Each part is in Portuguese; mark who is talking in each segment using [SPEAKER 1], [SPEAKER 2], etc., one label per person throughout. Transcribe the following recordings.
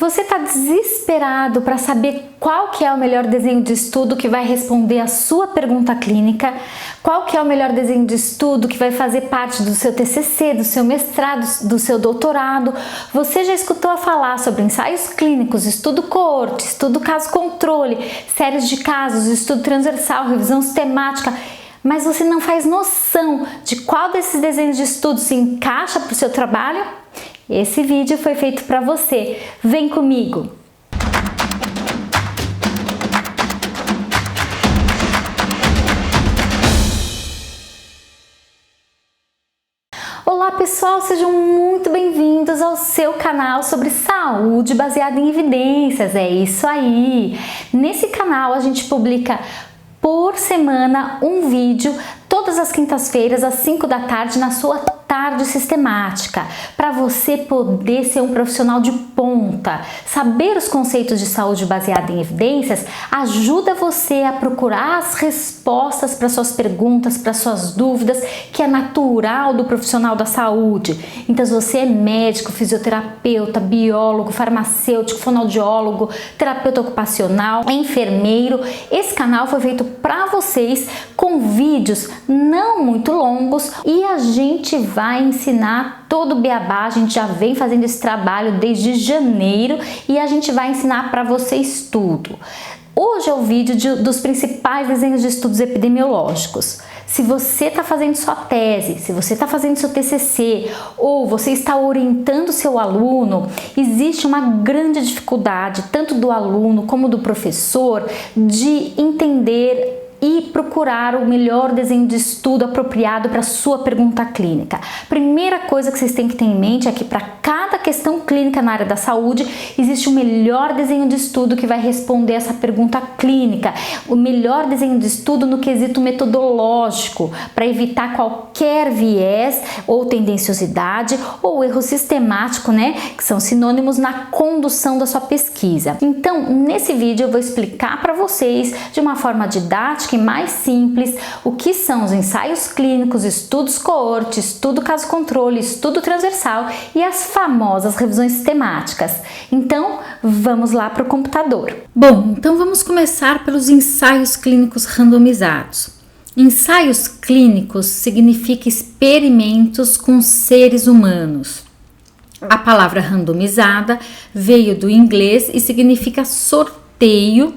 [SPEAKER 1] Você está desesperado para saber qual que é o melhor desenho de estudo que vai responder a sua pergunta clínica? Qual que é o melhor desenho de estudo que vai fazer parte do seu TCC, do seu mestrado, do seu doutorado? Você já escutou falar sobre ensaios clínicos, estudo coorte, estudo caso-controle, séries de casos, estudo transversal, revisão sistemática, mas você não faz noção de qual desses desenhos de estudo se encaixa para o seu trabalho? Esse vídeo foi feito para você. Vem comigo! Olá pessoal, sejam muito bem-vindos ao seu canal sobre saúde baseada em evidências. É isso aí! Nesse canal a gente publica por semana um vídeo todas as quintas-feiras às 5 da tarde na sua tarde sistemática, para você poder ser um profissional de ponta. Saber os conceitos de saúde baseada em evidências ajuda você a procurar as respostas para suas perguntas, para suas dúvidas, que é natural do profissional da saúde. Então, se você é médico, fisioterapeuta, biólogo, farmacêutico, fonoaudiólogo, terapeuta ocupacional, enfermeiro, esse canal foi feito para vocês com vídeos não muito longos e a gente vai ensinar todo o beabá. A gente já vem fazendo esse trabalho desde janeiro e a gente vai ensinar para vocês tudo. Hoje é o vídeo dos principais desenhos de estudos epidemiológicos. Se você está fazendo sua tese, se você está fazendo seu TCC ou você está orientando seu aluno, existe uma grande dificuldade, tanto do aluno como do professor, de entender e procurar o melhor desenho de estudo apropriado para a sua pergunta clínica. Primeira coisa que vocês têm que ter em mente é que para cada questão clínica na área da saúde existe o melhor desenho de estudo que vai responder essa pergunta clínica, o melhor desenho de estudo no quesito metodológico, para evitar qualquer viés ou tendenciosidade ou erro sistemático, né, que são sinônimos na condução da sua pesquisa. Então, nesse vídeo eu vou explicar para vocês de uma forma didática e mais simples o que são os ensaios clínicos, estudos coorte, estudo caso-controle, estudo transversal e as famosas revisões sistemáticas. Então, vamos lá para o computador. Bom, então vamos começar pelos ensaios clínicos randomizados. Ensaios clínicos significa experimentos com seres humanos. A palavra randomizada veio do inglês e significa sorteio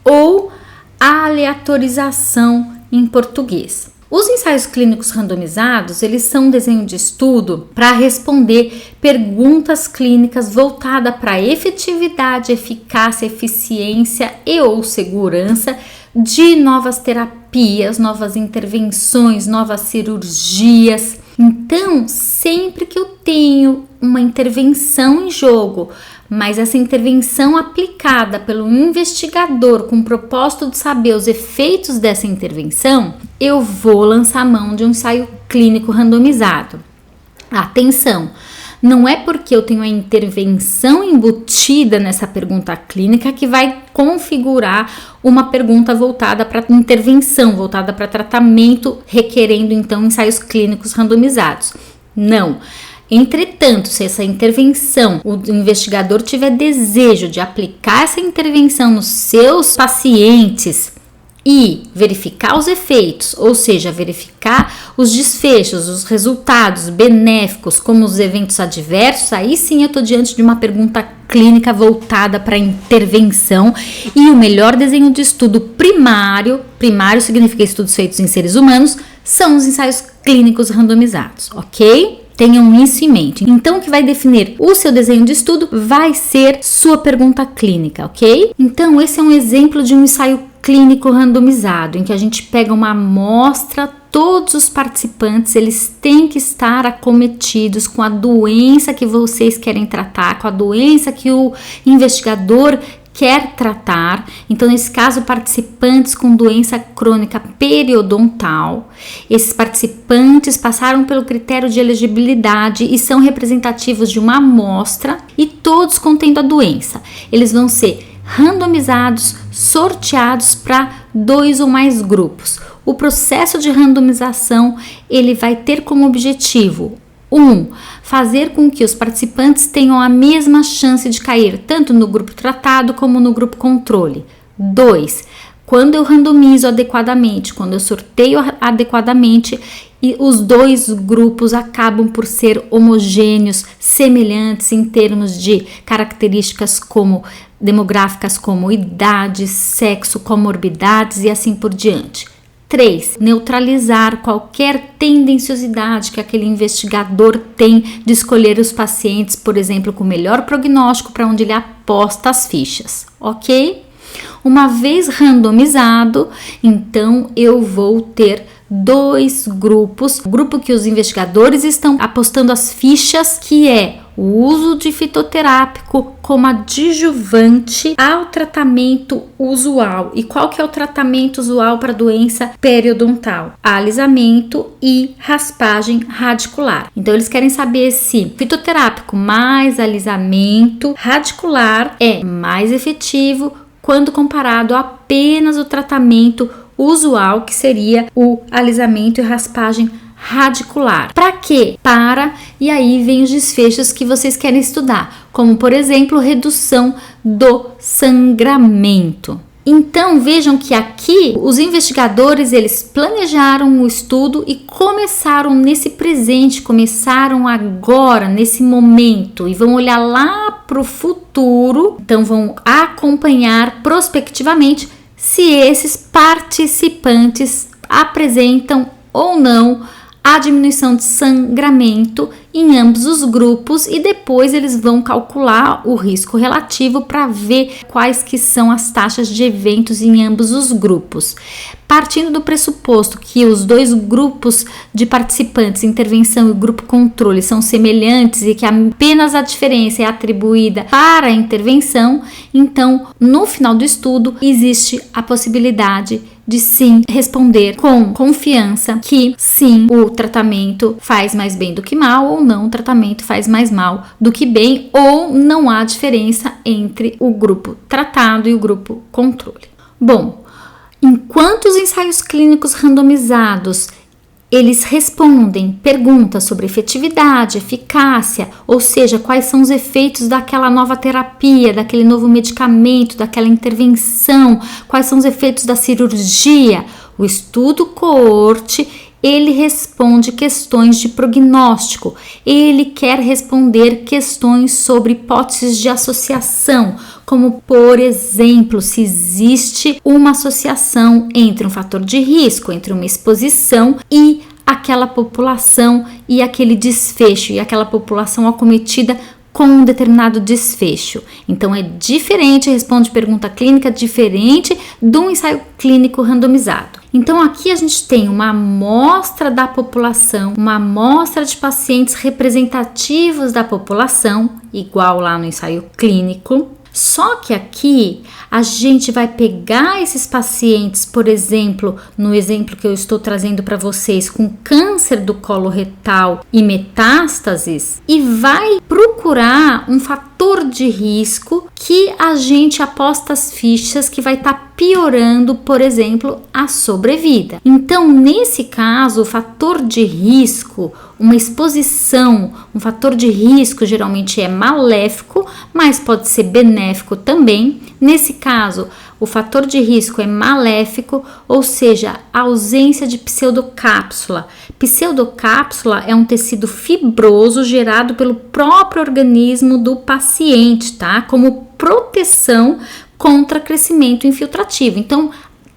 [SPEAKER 1] ou aleatorização em português. Os ensaios clínicos randomizados, eles são um desenho de estudo para responder perguntas clínicas voltadas para a efetividade, eficácia, eficiência e ou segurança de novas terapias, novas intervenções, novas cirurgias. Então, sempre que eu tenho uma intervenção em jogo, mas essa intervenção aplicada pelo investigador com o propósito de saber os efeitos dessa intervenção, eu vou lançar mão de um ensaio clínico randomizado. Atenção! Não é porque eu tenho a intervenção embutida nessa pergunta clínica que vai configurar uma pergunta voltada para intervenção, voltada para tratamento, requerendo então ensaios clínicos randomizados. Não. Entretanto, se essa intervenção, o investigador tiver desejo de aplicar essa intervenção nos seus pacientes e verificar os efeitos, ou seja, verificar os desfechos, os resultados benéficos, como os eventos adversos, aí sim eu estou diante de uma pergunta clínica voltada para intervenção. E o melhor desenho de estudo primário significa estudos feitos em seres humanos, são os ensaios clínicos randomizados, ok? Tenham isso em mente. Então, o que vai definir o seu desenho de estudo vai ser sua pergunta clínica, ok? Então, esse é um exemplo de um ensaio clínico randomizado, em que a gente pega uma amostra, todos os participantes, eles têm que estar acometidos com a doença que vocês querem tratar, com a doença que o investigador quer tratar. Então, nesse caso, participantes com doença crônica periodontal. Esses participantes passaram pelo critério de elegibilidade e são representativos de uma amostra e todos contendo a doença. Eles vão ser randomizados, sorteados para 2 ou mais grupos. O processo de randomização, ele vai ter como objetivo 1. fazer com que os participantes tenham a mesma chance de cair, tanto no grupo tratado como no grupo controle. 2. Quando eu randomizo adequadamente, quando eu sorteio adequadamente, e os dois grupos acabam por ser homogêneos, semelhantes em termos de características como demográficas, como idade, sexo, comorbidades e assim por diante. 3. Neutralizar qualquer tendenciosidade que aquele investigador tem de escolher os pacientes, por exemplo, com melhor prognóstico para onde ele aposta as fichas, ok? Uma vez randomizado, então eu vou ter dois grupos. O grupo que os investigadores estão apostando as fichas, que é o uso de fitoterápico como adjuvante ao tratamento usual. E qual que é o tratamento usual para a doença periodontal? Alisamento e raspagem radicular. Então eles querem saber se fitoterápico mais alisamento radicular é mais efetivo quando comparado a apenas o tratamento usual, que seria o alisamento e raspagem radicular. Para quê? E aí vem os desfechos que vocês querem estudar, como por exemplo, redução do sangramento. Então vejam que aqui os investigadores eles planejaram o estudo e começaram nesse presente, começaram agora, nesse momento, e vão olhar lá para o futuro, então vão acompanhar prospectivamente se esses participantes apresentam ou não a diminuição de sangramento em ambos os grupos, e depois eles vão calcular o risco relativo para ver quais que são as taxas de eventos em ambos os grupos. Partindo do pressuposto que os dois grupos de participantes, intervenção e grupo controle, são semelhantes e que apenas a diferença é atribuída para a intervenção, então no final do estudo existe a possibilidade de sim responder com confiança que sim, o tratamento faz mais bem do que mal, ou não, o tratamento faz mais mal do que bem, ou não há diferença entre o grupo tratado e o grupo controle. Bom, enquanto os ensaios clínicos randomizados eles respondem perguntas sobre efetividade, eficácia, ou seja, quais são os efeitos daquela nova terapia, daquele novo medicamento, daquela intervenção, quais são os efeitos da cirurgia. O estudo coorte, ele responde questões de prognóstico, ele quer responder questões sobre hipóteses de associação, como por exemplo, se existe uma associação entre um fator de risco, entre uma exposição e aquela população e aquele desfecho, e aquela população acometida com um determinado desfecho. Então é diferente, responde pergunta clínica diferente de um ensaio clínico randomizado. Então aqui a gente tem uma amostra da população, uma amostra de pacientes representativos da população, igual lá no ensaio clínico. Só que aqui a gente vai pegar esses pacientes, por exemplo, no exemplo que eu estou trazendo para vocês, com câncer do colo retal e metástases, e vai procurar um fator de risco que a gente aposta as fichas que vai estar piorando, por exemplo, a sobrevida. Então, nesse caso, o fator de risco, uma exposição, um fator de risco geralmente é maléfico, mas pode ser benéfico também. Nesse caso, o fator de risco é maléfico, ou seja, a ausência de pseudocápsula. Pseudocápsula é um tecido fibroso gerado pelo próprio organismo do paciente, tá? Como proteção contra crescimento infiltrativo. Então,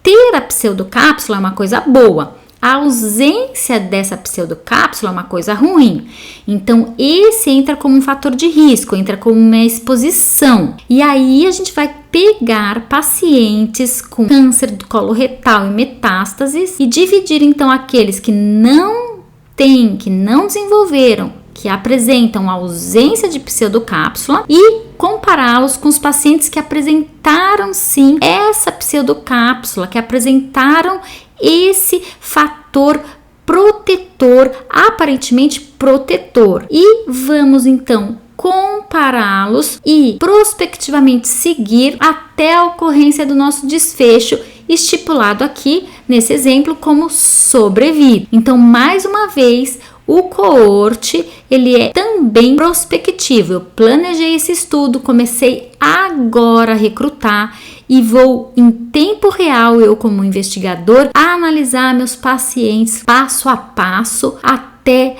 [SPEAKER 1] ter a pseudocápsula é uma coisa boa. A ausência dessa pseudocápsula é uma coisa ruim. Então, esse entra como um fator de risco, entra como uma exposição. E aí, a gente vai pegar pacientes com câncer do colo retal e metástases e dividir, então, aqueles que não têm, que não desenvolveram, que apresentam ausência de pseudocápsula e compará-los com os pacientes que apresentaram sim essa pseudocápsula, que apresentaram esse fator protetor, aparentemente protetor. E vamos então compará-los e prospectivamente seguir até a ocorrência do nosso desfecho, estipulado aqui nesse exemplo como sobrevida. Então, mais uma vez, O coorte, ele é também prospectivo. Eu planejei esse estudo, comecei agora a recrutar e vou, em tempo real, eu como investigador, analisar meus pacientes passo a passo até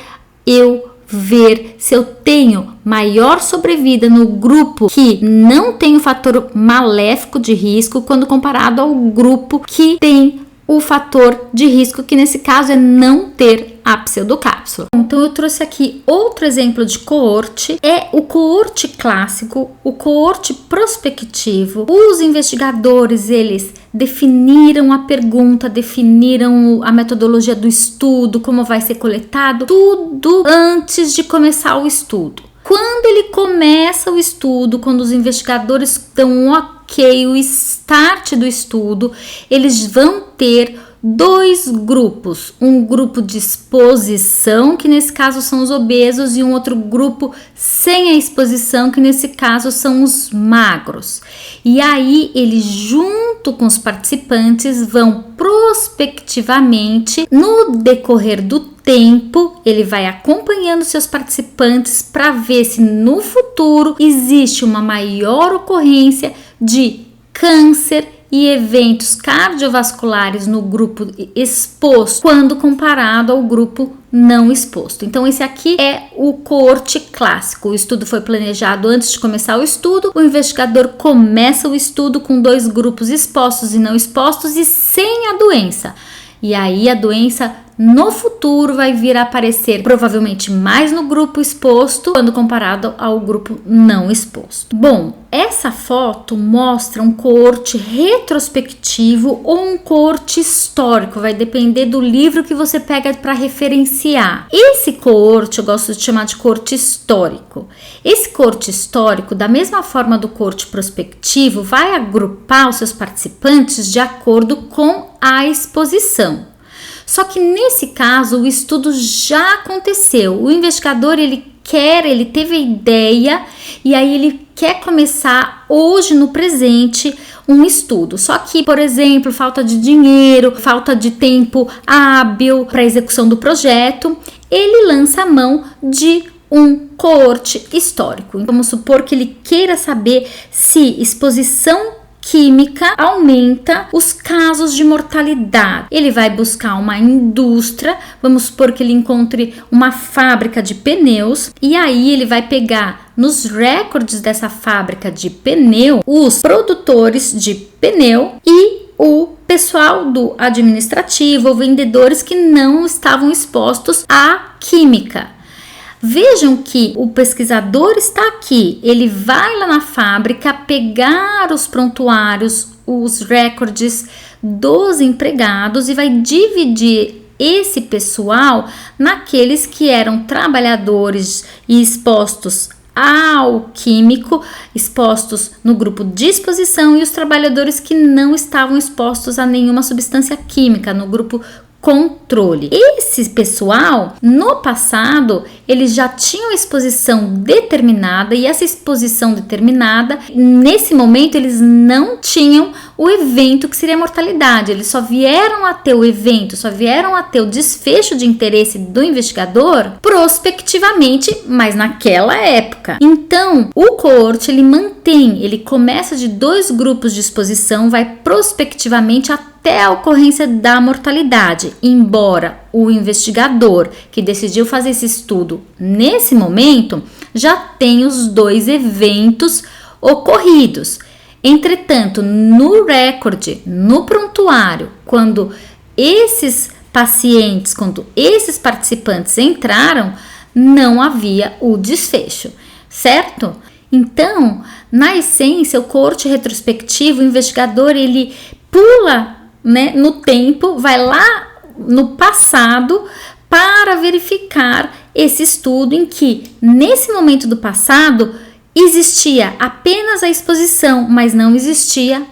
[SPEAKER 1] eu ver se eu tenho maior sobrevida no grupo que não tem o fator maléfico de risco quando comparado ao grupo que tem o fator de risco, que nesse caso é não ter a pseudocápsula. Então eu trouxe aqui outro exemplo de coorte, é o coorte clássico, o coorte prospectivo. Os investigadores, eles definiram a pergunta, definiram a metodologia do estudo, como vai ser coletado, tudo antes de começar o estudo. Quando ele começa o estudo, quando os investigadores dão um ok, o start do estudo, eles vão ter dois grupos, um grupo de exposição, que nesse caso são os obesos, e um outro grupo sem a exposição, que nesse caso são os magros. E aí eles, junto com os participantes, vão prospectivamente, no decorrer do tempo, ele vai acompanhando seus participantes para ver se no futuro existe uma maior ocorrência de câncer e eventos cardiovasculares no grupo exposto quando comparado ao grupo não exposto. Então esse aqui é o coorte clássico. O estudo foi planejado antes de começar o estudo. O investigador começa o estudo com dois grupos expostos e não expostos e sem a doença. E aí a doença no futuro vai vir a aparecer provavelmente mais no grupo exposto quando comparado ao grupo não exposto. Bom, essa foto mostra um coorte retrospectivo ou um coorte histórico, vai depender do livro que você pega para referenciar. Esse coorte eu gosto de chamar de coorte histórico. Esse coorte histórico, da mesma forma do coorte prospectivo, vai agrupar os seus participantes de acordo com a exposição. Só que nesse caso o estudo já aconteceu. O investigador ele teve a ideia e aí ele quer começar hoje no presente um estudo. Só que, por exemplo, falta de dinheiro, falta de tempo hábil para a execução do projeto, ele lança a mão de um coorte histórico. Vamos supor que ele queira saber se exposição química aumenta os casos de mortalidade. Ele vai buscar uma indústria, vamos supor que ele encontre uma fábrica de pneus, e aí ele vai pegar nos recordes dessa fábrica de pneu os produtores de pneu e o pessoal do administrativo ou vendedores que não estavam expostos à química. Vejam que o pesquisador está aqui, ele vai lá na fábrica pegar os prontuários, os recordes dos empregados e vai dividir esse pessoal naqueles que eram trabalhadores e expostos ao químico, expostos no grupo de exposição, e os trabalhadores que não estavam expostos a nenhuma substância química, no grupo controle. Esse pessoal, no passado, eles já tinham exposição determinada, e essa exposição determinada, nesse momento, eles não tinham o evento que seria a mortalidade. Eles só vieram a ter o evento, só vieram a ter o desfecho de interesse do investigador prospectivamente, mas naquela época. Então, o coorte, ele começa de dois grupos de exposição, vai prospectivamente até a ocorrência da mortalidade, embora o investigador que decidiu fazer esse estudo nesse momento já tenha os dois eventos ocorridos. Entretanto, no recorde, no prontuário, quando esses pacientes, quando esses participantes entraram, não havia o desfecho, certo? Então, na essência, o coorte retrospectivo, o investigador, ele pula, no tempo, vai lá no passado para verificar esse estudo em que, nesse momento do passado, existia apenas a exposição, mas não existia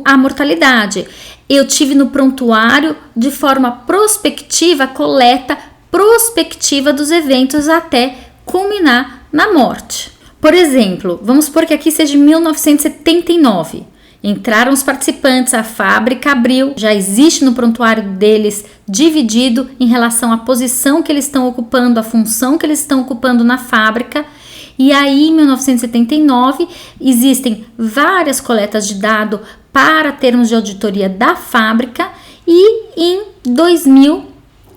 [SPEAKER 1] a mortalidade. Eu tive no prontuário, de forma prospectiva, a coleta prospectiva dos eventos até culminar na morte. Por exemplo, vamos supor que aqui seja 1979. Entraram os participantes, a fábrica abriu, já existe no prontuário deles dividido em relação à posição que eles estão ocupando, a função que eles estão ocupando na fábrica. E aí, em 1979, existem várias coletas de dados para termos de auditoria da fábrica e em 2000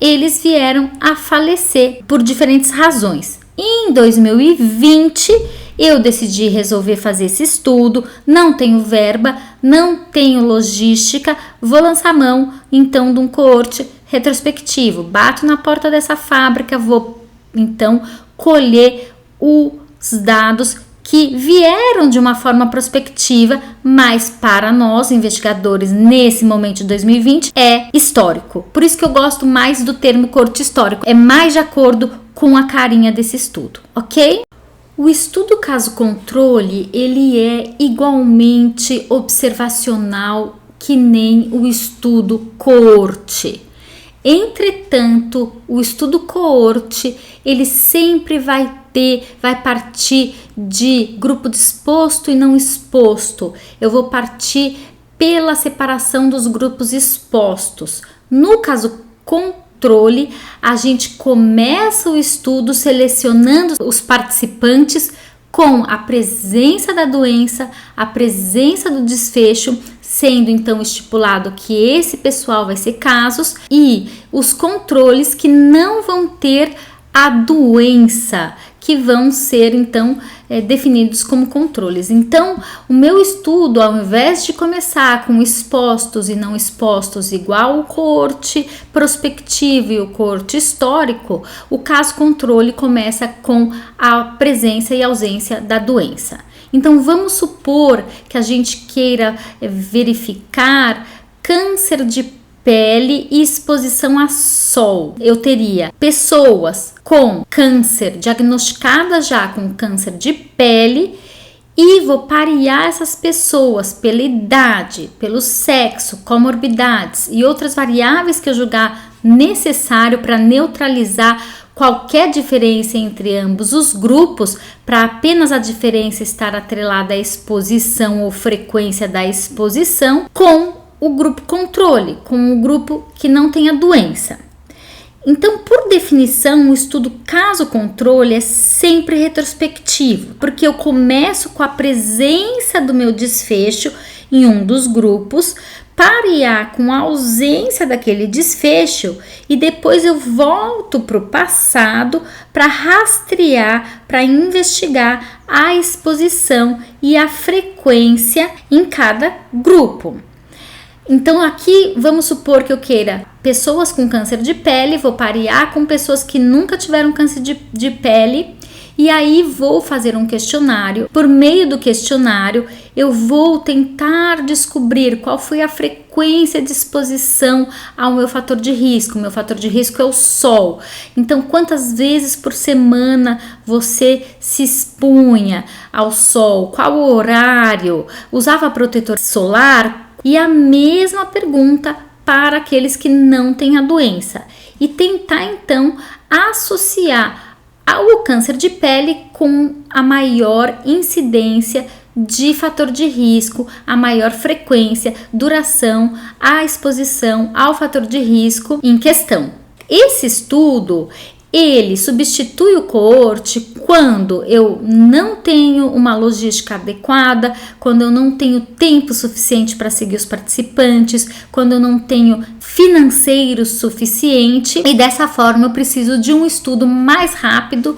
[SPEAKER 1] eles vieram a falecer por diferentes razões. Em 2020 eu decidi resolver fazer esse estudo, não tenho verba, não tenho logística, vou lançar mão então de um coorte retrospectivo. Bato na porta dessa fábrica, vou então colher os dados que vieram de uma forma prospectiva, mas para nós, investigadores, nesse momento de 2020, é histórico. Por isso que eu gosto mais do termo coorte histórico, é mais de acordo com a carinha desse estudo, ok? O estudo caso-controle, ele é igualmente observacional que nem o estudo coorte. Entretanto, o estudo coorte, ele sempre vai partir de grupo exposto e não exposto. Eu vou partir pela separação dos grupos expostos. No caso controle, a gente começa o estudo selecionando os participantes com a presença da doença, a presença do desfecho, sendo então estipulado que esse pessoal vai ser casos, e os controles que não vão ter a doença, que vão ser então definidos como controles. Então, o meu estudo, ao invés de começar com expostos e não expostos igual o coorte prospectivo e o coorte histórico, o caso controle começa com a presença e ausência da doença. Então, vamos supor que a gente queira verificar câncer de pele e exposição a sol. Eu teria pessoas com câncer, diagnosticadas já com câncer de pele, e vou parear essas pessoas pela idade, pelo sexo, comorbidades e outras variáveis que eu julgar necessário para neutralizar qualquer diferença entre ambos os grupos, para apenas a diferença estar atrelada à exposição ou frequência da exposição, com o grupo controle, com o grupo que não tem a doença. Então, por definição, o estudo caso-controle é sempre retrospectivo, porque eu começo com a presença do meu desfecho em um dos grupos, parear com a ausência daquele desfecho e depois eu volto para o passado para rastrear, para investigar a exposição e a frequência em cada grupo. Então aqui vamos supor que eu queira pessoas com câncer de pele, vou parear com pessoas que nunca tiveram câncer de pele, e aí vou fazer um questionário. Por meio do questionário eu vou tentar descobrir qual foi a frequência de exposição ao meu fator de risco. O meu fator de risco é o sol. Então, quantas vezes por semana você se expunha ao sol? Qual o horário? Usava protetor solar? E a mesma pergunta para aqueles que não têm a doença. E tentar então associar o câncer de pele com a maior incidência de fator de risco, a maior frequência, duração, a exposição ao fator de risco em questão. Esse estudo, ele substitui o coorte quando eu não tenho uma logística adequada, quando eu não tenho tempo suficiente para seguir os participantes, quando eu não tenho financeiro suficiente, e dessa forma eu preciso de um estudo mais rápido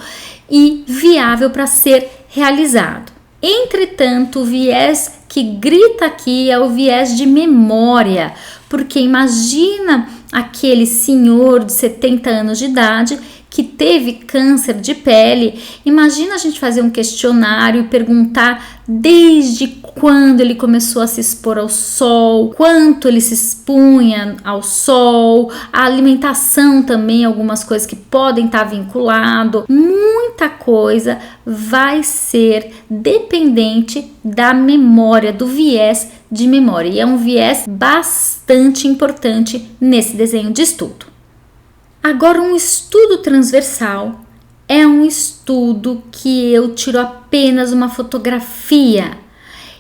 [SPEAKER 1] e viável para ser realizado. Entretanto, o viés que grita aqui é o viés de memória, porque imagina aquele senhor de 70 anos de idade que teve câncer de pele. Imagina a gente fazer um questionário e perguntar desde quando ele começou a se expor ao sol, quanto ele se expunha ao sol, a alimentação também, algumas coisas que podem estar vinculadas. Muita coisa vai ser dependente da memória, do viés de memória, e é um viés bastante importante nesse desenho de estudo. Agora, um estudo transversal é um estudo que eu tiro apenas uma fotografia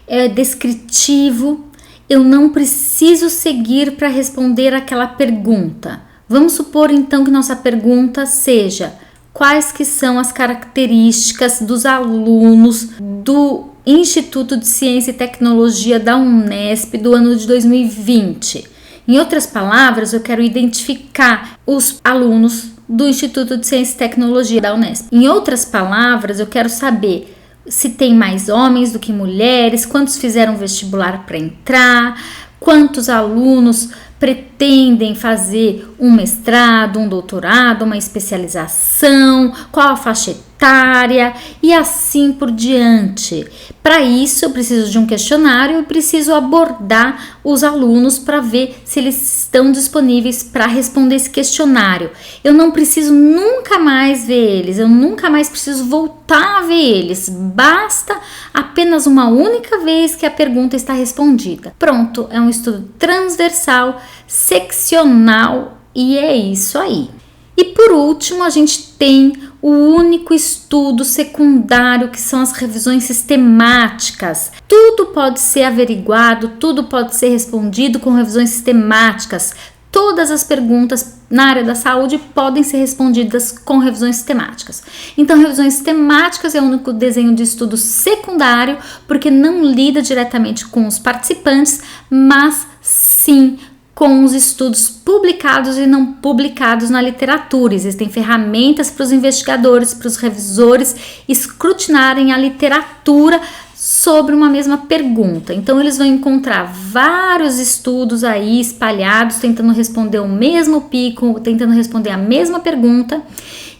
[SPEAKER 1] é descritivo. Eu não preciso seguir para responder aquela pergunta. Vamos supor então que nossa pergunta seja: quais que são as características dos alunos do Instituto de Ciência e Tecnologia da Unesp do ano de 2020? Em outras palavras, eu quero identificar os alunos do Instituto de Ciência e Tecnologia da Unesp. Em outras palavras, eu quero saber se tem mais homens do que mulheres, quantos fizeram vestibular para entrar, quantos alunos pretendem fazer um mestrado, um doutorado, uma especialização, qual a faixa etária e assim por diante. Para isso, eu preciso de um questionário e preciso abordar os alunos para ver se eles estão disponíveis para responder esse questionário. Eu não preciso nunca mais ver eles, eu nunca mais preciso voltar a ver eles. Basta apenas uma única vez que a pergunta está respondida. Pronto, é um estudo transversal, seccional e é isso aí. E por último, a gente tem o único estudo secundário, que são as revisões sistemáticas. Tudo pode ser averiguado, tudo pode ser respondido com revisões sistemáticas. Todas as perguntas na área da saúde podem ser respondidas com revisões sistemáticas. Então, revisões sistemáticas é o único desenho de estudo secundário, porque não lida diretamente com os participantes, mas sim com os estudos publicados e não publicados na literatura. Existem ferramentas para os investigadores, para os revisores escrutinarem a literatura sobre uma mesma pergunta. Então, eles vão encontrar vários estudos aí espalhados, tentando responder o mesmo pico, tentando responder a mesma pergunta,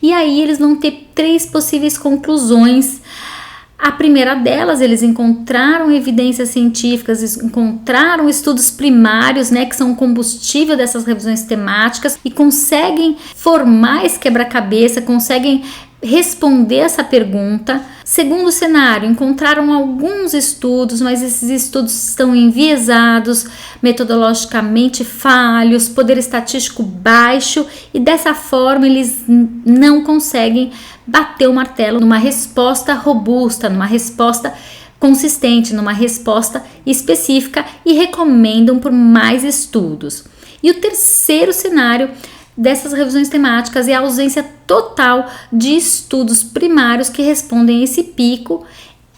[SPEAKER 1] e aí eles vão ter 3 possíveis conclusões. A primeira delas, eles encontraram evidências científicas, encontraram estudos primários, que são o combustível dessas revisões temáticas e conseguem formar esse quebra-cabeça, conseguem responder essa pergunta. Segundo cenário, encontraram alguns estudos, mas esses estudos estão enviesados, metodologicamente falhos, poder estatístico baixo e dessa forma eles não conseguem bater o martelo numa resposta robusta, numa resposta consistente, numa resposta específica e recomendam por mais estudos. E o terceiro cenário dessas revisões temáticas é a ausência total de estudos primários que respondem a esse pico.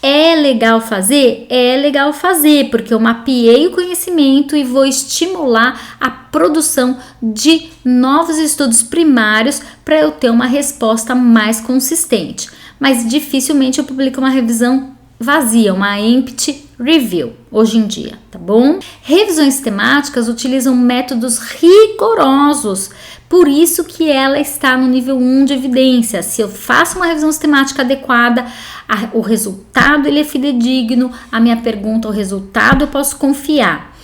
[SPEAKER 1] É legal fazer? É legal fazer, porque eu mapeei o conhecimento e vou estimular a produção de novos estudos primários para eu ter uma resposta mais consistente. Mas dificilmente eu publico uma revisão vazia, uma empty review hoje em dia, tá bom? Revisões temáticas utilizam métodos rigorosos, por isso que ela está no nível 1 de evidência. Se eu faço uma revisão sistemática adequada, o resultado ele é fidedigno, a minha pergunta, o resultado eu posso confiar.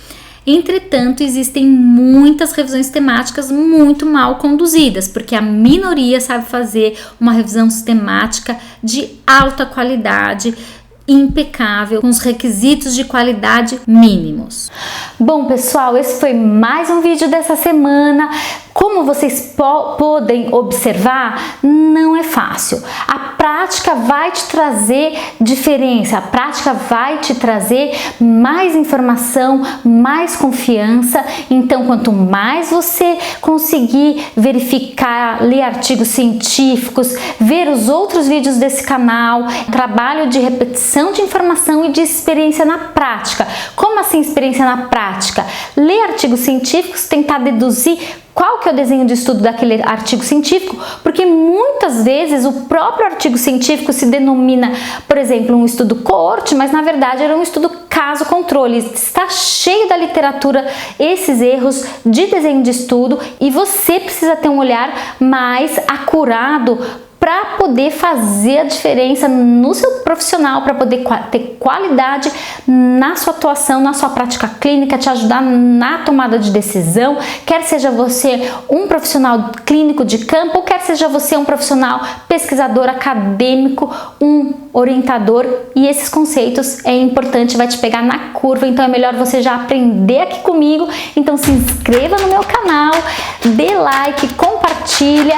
[SPEAKER 1] Entretanto, existem muitas revisões temáticas muito mal conduzidas, porque a minoria sabe fazer uma revisão sistemática de alta qualidade, impecável, com os requisitos de qualidade mínimos. Bom, pessoal, esse foi mais um vídeo dessa semana. Como vocês podem observar, não é fácil. A prática vai te trazer diferença, a prática vai te trazer mais informação, mais confiança. Então, quanto mais você conseguir verificar, ler artigos científicos, ver os outros vídeos desse canal, trabalho de repetição de informação e de experiência na prática. Como assim experiência na prática? Ler artigos científicos, tentar deduzir qual que é o desenho de estudo daquele artigo científico, porque muitas vezes o próprio artigo científico se denomina, por exemplo, um estudo coorte, mas na verdade era um estudo caso-controle. Está cheio da literatura esses erros de desenho de estudo e você precisa ter um olhar mais acurado para poder fazer a diferença no seu profissional, para poder ter qualidade na sua atuação, na sua prática clínica, te ajudar na tomada de decisão, quer seja você um profissional clínico de campo, ou quer seja você um profissional pesquisador acadêmico, um orientador, e esses conceitos é importante, vai te pegar na curva, então é melhor você já aprender aqui comigo. Então se inscreva no meu canal, dê like, compartilha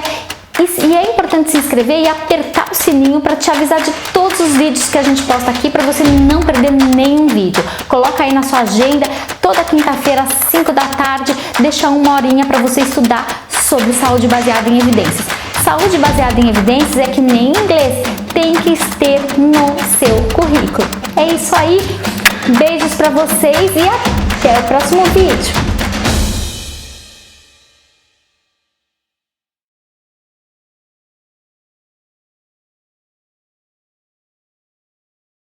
[SPEAKER 1] E é importante se inscrever e apertar o sininho para te avisar de todos os vídeos que a gente posta aqui, para você não perder nenhum vídeo. Coloca aí na sua agenda, toda quinta-feira às 5 da tarde, deixa uma horinha para você estudar sobre saúde baseada em evidências. Saúde baseada em evidências é que nem inglês, tem que ter no seu currículo. É isso aí, beijos para vocês e até o próximo vídeo.